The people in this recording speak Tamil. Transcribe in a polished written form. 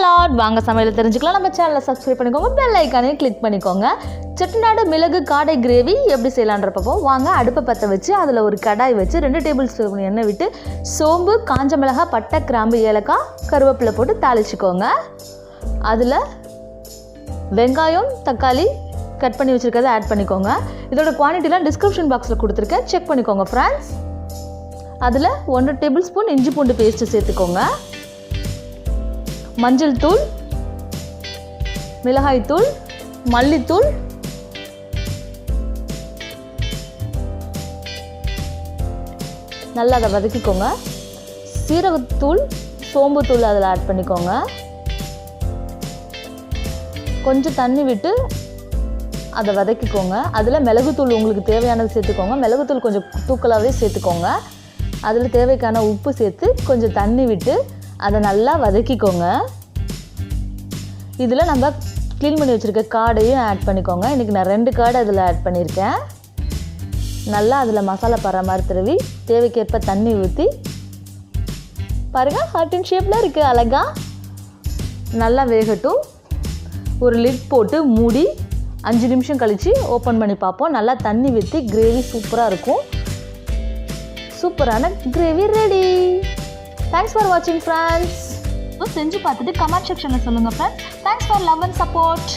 லார்ட் வாங்க சமையல் தெரிஞ்சுக்கலாம். நம்ம சேனலை சப்ஸ்கிரைப் பண்ணிக்கோங்க, பெல் ஐக்கானையும் கிளிக் பண்ணிக்கோங்க. செட்டிநாடு மிளகு காடை கிரேவி எப்படி செய்யலான்றப்போ வாங்க. அடுப்பை பற்ற வச்சு அதில் ஒரு கடாய் வச்சு 2 டேபிள் ஸ்பூன் எண்ணெய் விட்டு சோம்பு, காஞ்ச மிளகாய், பட்டை, கிராம்பு, ஏலக்காய், கருவேப்பிலை போட்டு தாளிச்சிக்கோங்க. அதில் வெங்காயம், தக்காளி கட் பண்ணி வச்சுருக்கிறத ஆட் பண்ணிக்கோங்க. இதோட குவான்டிட்டிலாம் டிஸ்கிரிப்ஷன் பாக்ஸில் கொடுத்துருக்கேன், செக் பண்ணிக்கோங்க ஃப்ரெண்ட்ஸ். அதில் 1 டேபிள் ஸ்பூன் இஞ்சி பூண்டு பேஸ்ட்டு சேர்த்துக்கோங்க. மஞ்சள் தூள், மிளகாய் தூள், மல்லித்தூள், நல்லா அதை வதக்கிக்கோங்க. சீரகத்தூள், சோம்புத்தூள் அதில் ஆட் பண்ணிக்கோங்க. கொஞ்சம் தண்ணி விட்டு அதை வதக்கிக்கோங்க. அதில் மிளகுத்தூள் உங்களுக்கு தேவையானது சேர்த்துக்கோங்க. மிளகுத்தூள் கொஞ்சம் தூக்கலாகவே சேர்த்துக்கோங்க. அதில் தேவைக்கான உப்பு சேர்த்து கொஞ்சம் தண்ணி விட்டு அதை நல்லா வதக்கிக்கோங்க. இதில் நம்ம க்ளீன் பண்ணி வச்சுருக்க காடையும் ஆட் பண்ணிக்கோங்க. இன்றைக்கி நான் 2 காடை அதில் ஆட் பண்ணியிருக்கேன். நல்லா அதில் மசாலா படுற மாதிரி திருவி தேவைக்கேற்ப தண்ணி ஊற்றி பாருங்கள், ஹார்ட்டின் ஷேப்பில் இருக்குது அழகாக. நல்லா வேகட்டும். ஒரு லிட் போட்டு மூடி 5 நிமிஷம் கழித்து ஓப்பன் பண்ணி பார்ப்போம். நல்லா தண்ணி ஊற்றி கிரேவி சூப்பராக இருக்கும். சூப்பரான கிரேவி ரெடி. தேங்க்ஸ் ஃபார் வாட்சிங் ஃப்ரெண்ட்ஸ். செஞ்சு பார்த்துட்டு கமெண்ட் செக்ஷனில் சொல்லுங்கள் friends. Thanks for love and support.